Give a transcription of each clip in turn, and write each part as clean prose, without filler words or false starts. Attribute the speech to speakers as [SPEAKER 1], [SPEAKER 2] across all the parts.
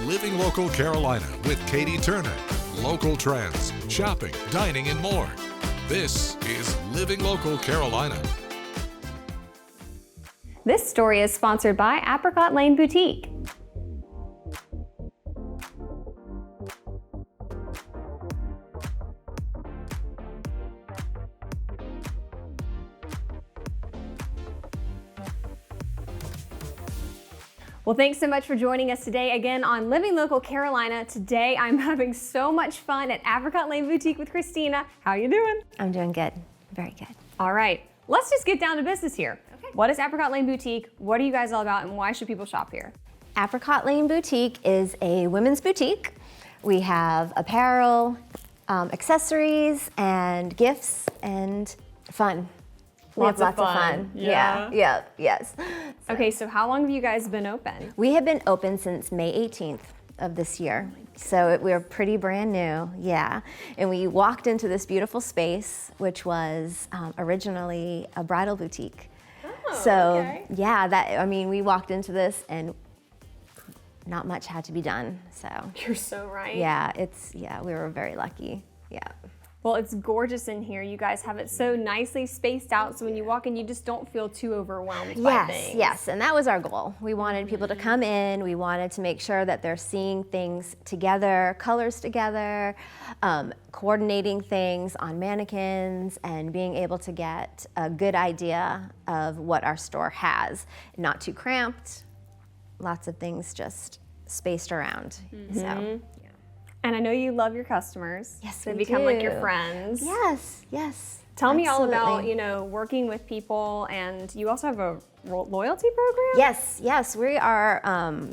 [SPEAKER 1] Living Local Carolina with Katie Turner. Local trends, shopping, dining, and more. This is Living Local Carolina.
[SPEAKER 2] This story is sponsored by Apricot Lane Boutique. Well, thanks so much for joining us today again on Living Local Carolina. Today, I'm having so much fun at Apricot Lane Boutique with Christina. How you doing?
[SPEAKER 3] I'm doing good, very good.
[SPEAKER 2] All right, let's just get down to business here. Okay. What is Apricot Lane Boutique? What are you guys all about, and why should people shop here?
[SPEAKER 3] Apricot Lane Boutique is a women's boutique. We have apparel, accessories, and gifts, and fun. We have lots of fun. Yes.
[SPEAKER 2] Okay, so how long have you guys been open?
[SPEAKER 3] We have been open since May 18th of this year. So we're pretty brand new, yeah. And we walked into this beautiful space, which was originally a bridal boutique.
[SPEAKER 2] Oh,
[SPEAKER 3] so
[SPEAKER 2] okay.
[SPEAKER 3] yeah, we walked into this and not much had to be done, so.
[SPEAKER 2] You're so right.
[SPEAKER 3] Yeah, we were very lucky, yeah.
[SPEAKER 2] Well, it's gorgeous in here. You guys have it so nicely spaced out, so when you walk in, you just don't feel too overwhelmed by things.
[SPEAKER 3] Yes, and that was our goal. We wanted people to come in. We wanted to make sure that they're seeing things together, colors together, coordinating things on mannequins, and being able to get a good idea of what our store has. Not too cramped, lots of things just spaced around, so.
[SPEAKER 2] And I know you love your customers.
[SPEAKER 3] Yes,
[SPEAKER 2] they
[SPEAKER 3] we
[SPEAKER 2] become
[SPEAKER 3] do.
[SPEAKER 2] like your friends.
[SPEAKER 3] Yes.
[SPEAKER 2] Tell me all
[SPEAKER 3] Absolutely.
[SPEAKER 2] about, working with people, and you also have a loyalty program?
[SPEAKER 3] Yes, we are,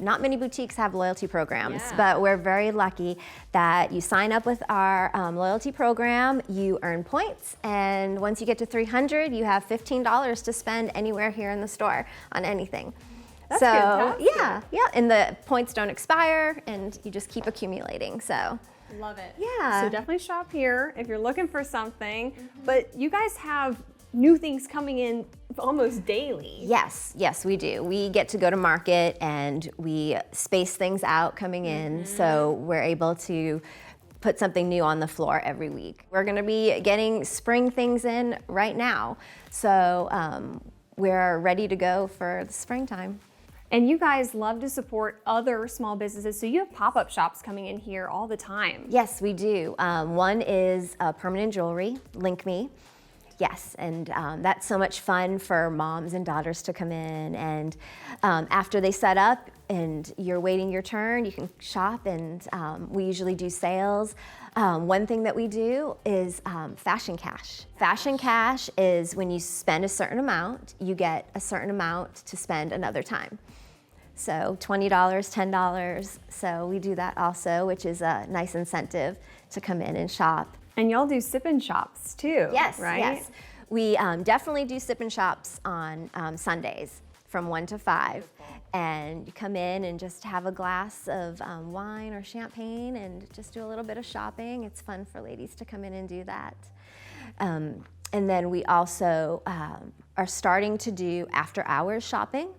[SPEAKER 3] not many boutiques have loyalty programs,
[SPEAKER 2] Yeah.
[SPEAKER 3] but we're very lucky that you sign up with our loyalty program, you earn points, and once you get to 300, you have $15 to spend anywhere here in the store on anything.
[SPEAKER 2] That's
[SPEAKER 3] so
[SPEAKER 2] fantastic.
[SPEAKER 3] yeah, and the points don't expire, and you just keep accumulating, so.
[SPEAKER 2] Love it.
[SPEAKER 3] Yeah.
[SPEAKER 2] So definitely shop here if you're looking for something, but you guys have new things coming in almost daily.
[SPEAKER 3] Yes, we do. We get to go to market and we space things out coming in, so we're able to put something new on the floor every week. We're gonna be getting spring things in right now, so we're ready to go for the springtime.
[SPEAKER 2] And you guys love to support other small businesses, so you have pop-up shops coming in here all the time.
[SPEAKER 3] Yes, we do. One is Permanent Jewelry, Link Me. Yes, and that's so much fun for moms and daughters to come in, and after they set up and you're waiting your turn, you can shop, and we usually do sales. One thing that we do is Fashion Cash. Fashion Cash is when you spend a certain amount, you get a certain amount to spend another time. So $20, $10, so we do that also, which is a nice incentive to come in and shop.
[SPEAKER 2] And y'all do sip-in shops too,
[SPEAKER 3] Yes,
[SPEAKER 2] right?
[SPEAKER 3] yes. We definitely do sip-in shops on Sundays from 1 to 5. And you come in and just have a glass of wine or champagne and just do a little bit of shopping. It's fun for ladies to come in and do that. And then we also are starting to do after-hours shopping.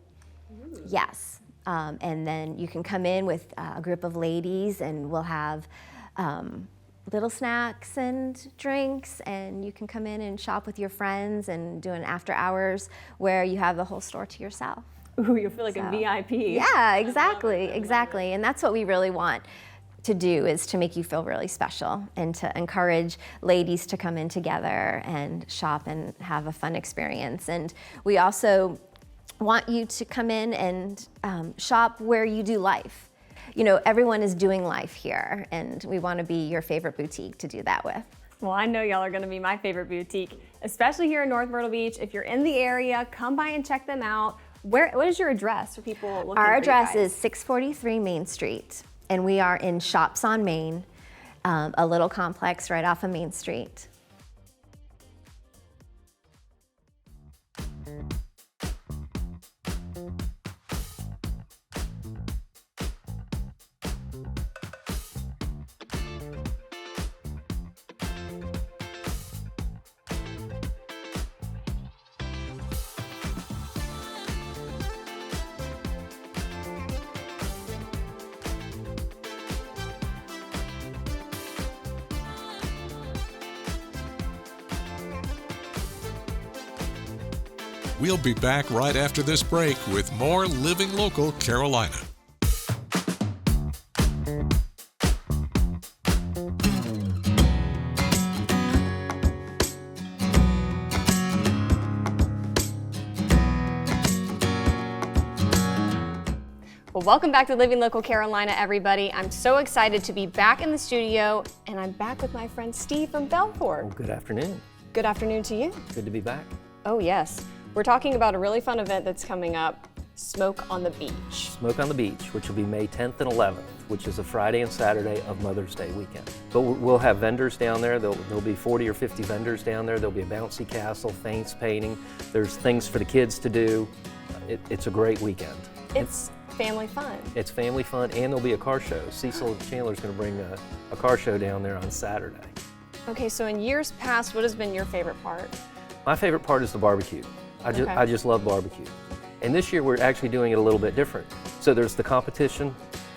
[SPEAKER 3] Ooh. Yes. And then you can come in with a group of ladies and we'll have little snacks and drinks, and you can come in and shop with your friends and do an after hours where you have the whole store to yourself.
[SPEAKER 2] Ooh, you'll feel like a VIP.
[SPEAKER 3] Yeah, exactly. And that's what we really want to do, is to make you feel really special and to encourage ladies to come in together and shop and have a fun experience. And we also want you to come in and shop where you do life. You know, everyone is doing life here, and we want to be your favorite boutique to do that with.
[SPEAKER 2] Well, I know y'all are going to be my favorite boutique, especially here in North Myrtle Beach. If you're in the area, come by and check them out. What is your address for people looking
[SPEAKER 3] Our
[SPEAKER 2] for
[SPEAKER 3] address
[SPEAKER 2] you guys?
[SPEAKER 3] is 643 Main Street, and we are in Shops on Main, a little complex right off of Main Street.
[SPEAKER 1] We'll be back right after this break with more Living Local Carolina.
[SPEAKER 2] Well, welcome back to Living Local Carolina, everybody. I'm so excited to be back in the studio, and I'm back with my friend Steve from Belfort.
[SPEAKER 4] Well, good afternoon.
[SPEAKER 2] Good afternoon to you.
[SPEAKER 4] Good to be back.
[SPEAKER 2] Oh, yes. We're talking about a really fun event that's coming up, Smoke on the Beach.
[SPEAKER 4] Smoke on the Beach, which will be May 10th and 11th, which is a Friday and Saturday of Mother's Day weekend. But we'll have vendors down there. There'll be 40 or 50 vendors down there. There'll be a bouncy castle, face painting. There's things for the kids to do. It's a great weekend.
[SPEAKER 2] It's family fun.
[SPEAKER 4] It's family fun, and there'll be a car show. Cecil Chandler's going to bring a car show down there on Saturday.
[SPEAKER 2] Okay, so in years past, what has been your favorite part?
[SPEAKER 4] My favorite part is the barbecue. I just love barbecue. And this year we're actually doing it a little bit different. So there's the competition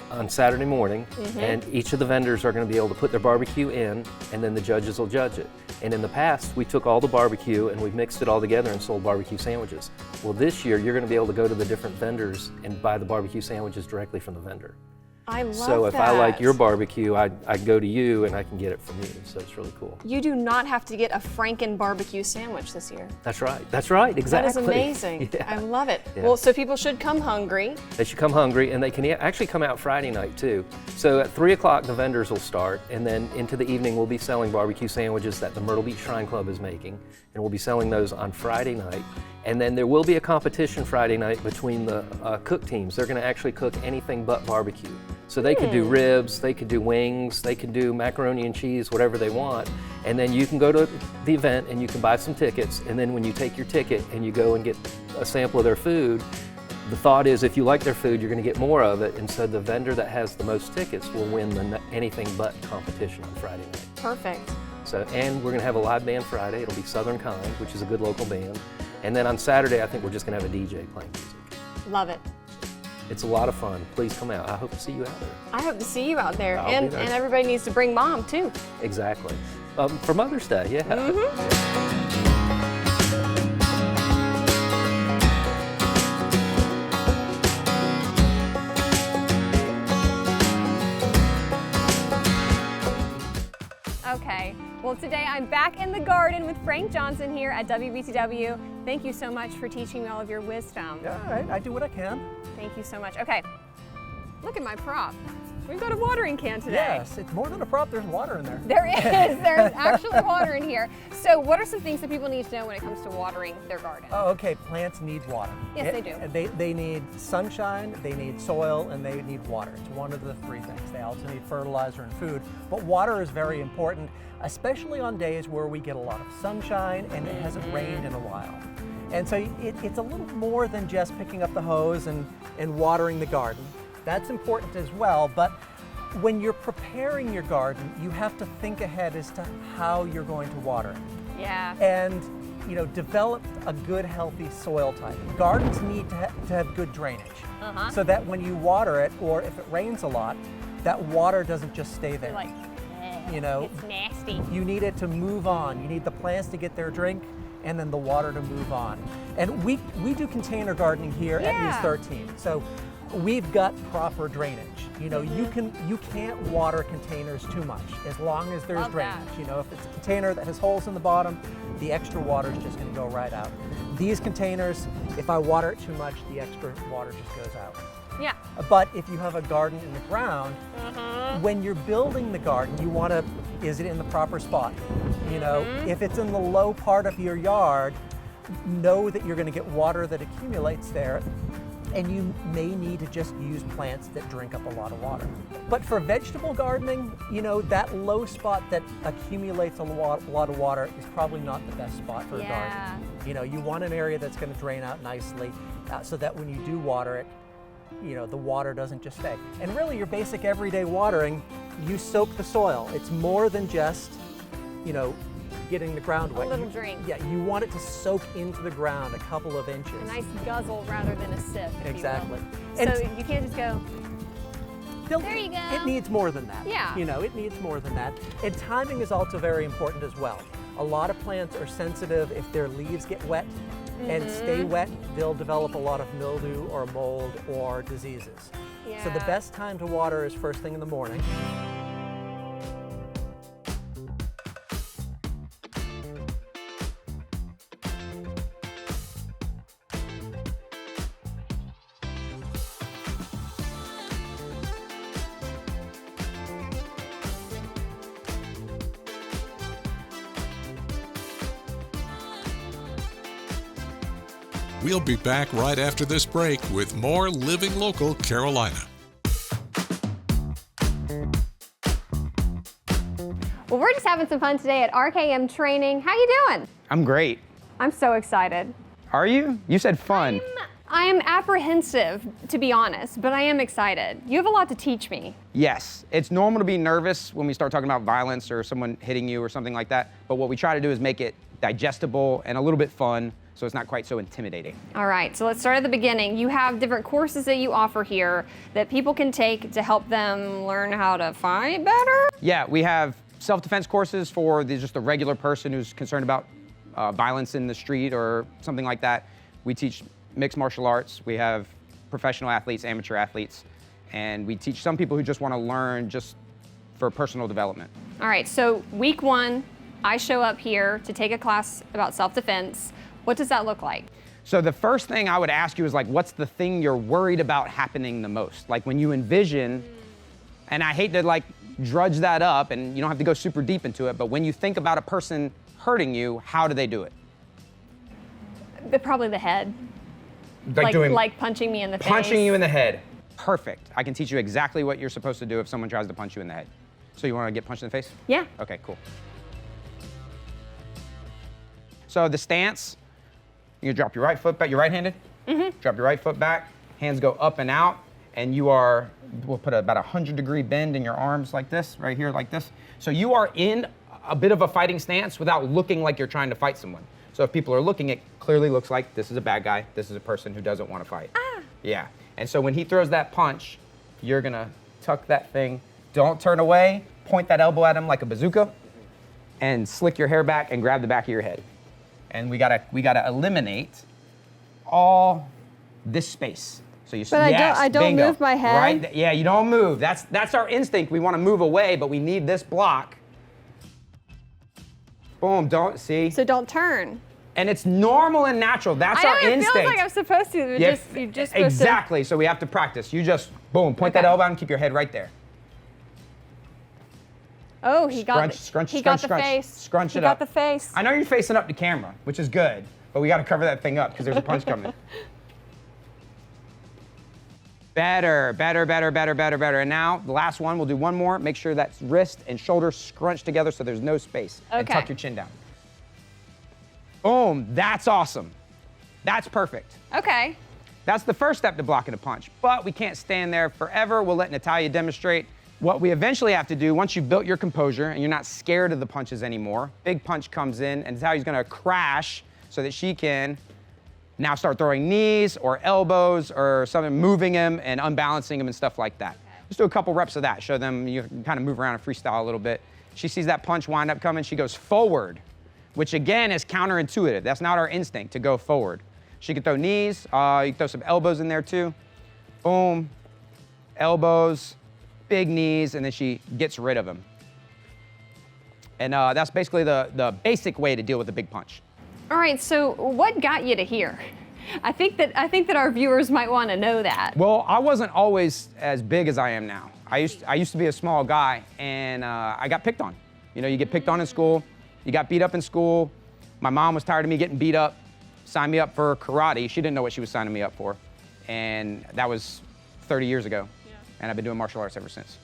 [SPEAKER 4] on Saturday morning, and each of the vendors are going to be able to put their barbecue in, and then the judges will judge it. And in the past, we took all the barbecue and we mixed it all together and sold barbecue sandwiches. Well, this year you're going to be able to go to the different vendors and buy the barbecue sandwiches directly from the vendor.
[SPEAKER 2] I love that.
[SPEAKER 4] So if I like your barbecue, I go to you and I can get it from you. So it's really cool.
[SPEAKER 2] You do not have to get a Franken barbecue sandwich this year.
[SPEAKER 4] That's right. That's right. Exactly.
[SPEAKER 2] That is amazing.
[SPEAKER 4] Yeah.
[SPEAKER 2] I love it.
[SPEAKER 4] Yeah.
[SPEAKER 2] Well, so people should come hungry.
[SPEAKER 4] They should come hungry, and they can actually come out Friday night too. So at 3 o'clock the vendors will start, and then into the evening we'll be selling barbecue sandwiches that the Myrtle Beach Shrine Club is making, and we'll be selling those on Friday night. And then there will be a competition Friday night between the cook teams. They're going to actually cook anything but barbecue. So they could do ribs, they could do wings, they could do macaroni and cheese, whatever they want. And then you can go to the event and you can buy some tickets, and then when you take your ticket and you go and get a sample of their food, the thought is if you like their food, you're going to get more of it, and so the vendor that has the most tickets will win the anything but competition on Friday night.
[SPEAKER 2] Perfect.
[SPEAKER 4] So, and we're going to have a live band Friday. It'll be Southern Kind, which is a good local band. And then on Saturday, I think we're just going to have a DJ playing music.
[SPEAKER 2] Love it.
[SPEAKER 4] It's a lot of fun. Please come out. I hope to see you out there.
[SPEAKER 2] I hope to see you out there.
[SPEAKER 4] I'll be
[SPEAKER 2] And
[SPEAKER 4] there.
[SPEAKER 2] everybody needs to bring mom too.
[SPEAKER 4] Exactly. For Mother's Day, yeah.
[SPEAKER 2] Okay, well today I'm back in the garden with Frank Johnson here at WBTW. Thank you so much for teaching me all of your wisdom.
[SPEAKER 5] Yeah, all right, I do what I can.
[SPEAKER 2] Thank you so much. Okay, look at my prop. We've got a watering can today.
[SPEAKER 5] Yes, it's more than a prop, there's water in there.
[SPEAKER 2] There is, there's actually water in here. So what are some things that people need to know when it comes to watering their garden?
[SPEAKER 5] Oh, okay, plants need water.
[SPEAKER 2] Yes, they do.
[SPEAKER 5] They need sunshine, they need soil, and they need water. It's one of the three things. They also need fertilizer and food, but water is very important, especially on days where we get a lot of sunshine and it hasn't rained in a while. And so it's a little more than just picking up the hose and watering the garden. That's important as well, but when you're preparing your garden, you have to think ahead as to how you're going to water it.
[SPEAKER 2] Yeah.
[SPEAKER 5] And develop a good, healthy soil type. Gardens need to have good drainage, so that when you water it, or if it rains a lot, that water doesn't just stay there.
[SPEAKER 2] Like,
[SPEAKER 5] It's
[SPEAKER 2] nasty.
[SPEAKER 5] You need it to move on. You need the plants to get their drink, and then the water to move on. And we do container gardening here at News 13. So we've got proper drainage. You can't water containers too much as long as there's
[SPEAKER 2] Love
[SPEAKER 5] drainage.
[SPEAKER 2] that.
[SPEAKER 5] If it's a container that has holes in the bottom, the extra water is just going to go right out. These containers, if I water it too much, the extra water just goes out.
[SPEAKER 2] Yeah.
[SPEAKER 5] But if you have a garden in the ground, when you're building the garden, you want to, is it in the proper spot? If it's in the low part of your yard, know that you're going to get water that accumulates there, and you may need to just use plants that drink up a lot of water. But for vegetable gardening, that low spot that accumulates a lot of water is probably not the best spot for a garden. You want an area that's going to drain out nicely, so that when you do water it, the water doesn't just stay. And really, your basic everyday watering, you soak the soil. It's more than just, getting the ground wet.
[SPEAKER 2] A little drink.
[SPEAKER 5] Yeah, you want it to soak into the ground a couple of inches.
[SPEAKER 2] A nice guzzle rather than a sip.
[SPEAKER 5] Exactly.
[SPEAKER 2] So you can't just go,
[SPEAKER 5] there
[SPEAKER 2] you go.
[SPEAKER 5] It needs more than that.
[SPEAKER 2] Yeah.
[SPEAKER 5] It needs more than that. And timing is also very important as well. A lot of plants are sensitive if their leaves get wet. and stay wet, they'll develop a lot of mildew or mold or diseases. So the best time to water is first thing in the morning.
[SPEAKER 1] We'll be back right after this break with more Living Local Carolina.
[SPEAKER 2] Well, we're just having some fun today at RKM Training. How you doing?
[SPEAKER 6] I'm great.
[SPEAKER 2] I'm so excited.
[SPEAKER 6] Are you? You said fun.
[SPEAKER 2] I am apprehensive, to be honest, but I am excited. You have a lot to teach me.
[SPEAKER 6] Yes, it's normal to be nervous when we start talking about violence or someone hitting you or something like that. But what we try to do is make it digestible and a little bit fun, so it's not quite so intimidating.
[SPEAKER 2] All right, so let's start at the beginning. You have different courses that you offer here that people can take to help them learn how to fight better?
[SPEAKER 6] Yeah, we have self-defense courses for just the regular person who's concerned about violence in the street or something like that. We teach mixed martial arts. We have professional athletes, amateur athletes, and we teach some people who just want to learn just for personal development.
[SPEAKER 2] All right, so week one, I show up here to take a class about self-defense. What does that look like?
[SPEAKER 6] So the first thing I would ask you is like, what's the thing you're worried about happening the most? Like when you envision, and I hate to like drudge that up and you don't have to go super deep into it, but when you think about a person hurting you, how do they do it?
[SPEAKER 2] Probably the head. Like punching me in the face.
[SPEAKER 6] Punching you in the head. Perfect. I can teach you exactly what you're supposed to do if someone tries to punch you in the head. So you want to get punched in the face?
[SPEAKER 2] Yeah.
[SPEAKER 6] Okay, cool. So the stance, you drop your right foot back. You're right-handed? Mm-hmm. Drop your right foot back. Hands go up and out. And you are, we'll put about 100-degree bend in your arms like this, right here like this. So you are in a bit of a fighting stance without looking like you're trying to fight someone. So if people are looking, it clearly looks like this is a bad guy. This is a person who doesn't want to fight. Ah. Yeah. And so when he throws that punch, you're going to tuck that thing. Don't turn away. Point that elbow at him like a bazooka. And slick your hair back and grab the back of your head. And we gotta eliminate all this space. So you.
[SPEAKER 2] But I don't
[SPEAKER 6] bingo.
[SPEAKER 2] move my head.
[SPEAKER 6] Right? Yeah, you don't move. That's our instinct. We want to move away, but we need this block. Boom. Don't see.
[SPEAKER 2] So don't turn.
[SPEAKER 6] And it's normal and natural. That's our instinct.
[SPEAKER 2] It feels like I'm supposed to. You're just supposed
[SPEAKER 6] exactly. So we have to practice. You just boom, point that elbow out and keep your head right there.
[SPEAKER 2] Oh, he got the face.
[SPEAKER 6] Scrunch it up.
[SPEAKER 2] He got the face.
[SPEAKER 6] I know you're facing up to camera, which is good, but we got to cover that thing up because there's a punch coming. Better. And now, the last one, we'll do one more. Make sure that wrist and shoulder scrunch together so there's no space.
[SPEAKER 2] Okay.
[SPEAKER 6] And tuck your chin down. Boom, that's awesome. That's perfect.
[SPEAKER 2] Okay.
[SPEAKER 6] That's the first step to blocking a punch, but we can't stand there forever. We'll let Natalia demonstrate. What we eventually have to do, once you've built your composure and you're not scared of the punches anymore, big punch comes in, and Natalia's gonna crash so that she can now start throwing knees or elbows or something, moving him and unbalancing him and stuff like that. Just do a couple reps of that. Show them you can kind of move around and freestyle a little bit. She sees that punch wind up coming, she goes forward, which again is counterintuitive. That's not our instinct to go forward. She can throw knees, you can throw some elbows in there too. Boom, elbows, big knees, and then she gets rid of him. And that's basically the basic way to deal with a big punch.
[SPEAKER 2] All right, so what got you to here? I think that our viewers might want to know that.
[SPEAKER 6] Well, I wasn't always as big as I am now. I used to be a small guy, and I got picked on. You know, you get picked on in school, you got beat up in school. My mom was tired of me getting beat up, signed me up for karate. She didn't know what she was signing me up for, and that was 30 years ago. And I've been doing martial arts ever since.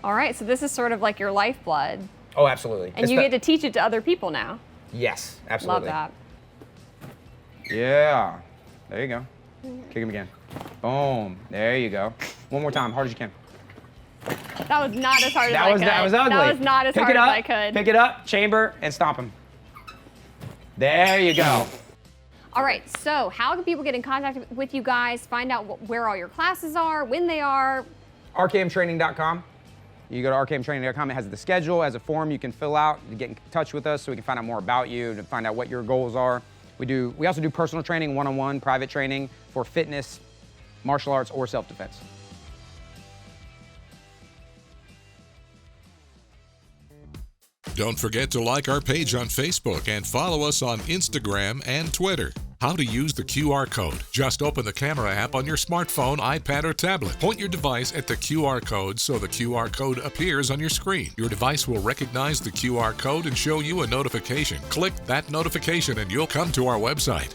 [SPEAKER 2] All right, so this is sort of like your lifeblood.
[SPEAKER 6] Oh, absolutely.
[SPEAKER 2] And you get to teach it to other people now.
[SPEAKER 6] Yes, absolutely.
[SPEAKER 2] Love that.
[SPEAKER 6] Yeah, there you go. Kick him again. Boom, there you go. One more time, hard as you can.
[SPEAKER 2] That was not as hard as I could.
[SPEAKER 6] That was ugly.
[SPEAKER 2] That was not as hard as I could.
[SPEAKER 6] Pick it up, chamber, and stomp him. There you go.
[SPEAKER 2] All right, so how can people get in contact with you guys, find out where all your classes are, when they are?
[SPEAKER 6] RKMtraining.com. You go to RKMtraining.com, it has the schedule, has a form you can fill out to get in touch with us so we can find out more about you, to find out what your goals are. We also do personal training, one-on-one, private training for fitness, martial arts, or self-defense.
[SPEAKER 1] Don't forget to like our page on Facebook and follow us on Instagram and Twitter. How to use the QR code. Just open the camera app on your smartphone, iPad, or tablet. Point your device at the QR code so the QR code appears on your screen. Your device will recognize the QR code and show you a notification. Click that notification and you'll come to our website.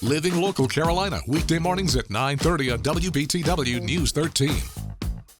[SPEAKER 1] Living Local Carolina, weekday mornings at 9:30 on WBTW News 13.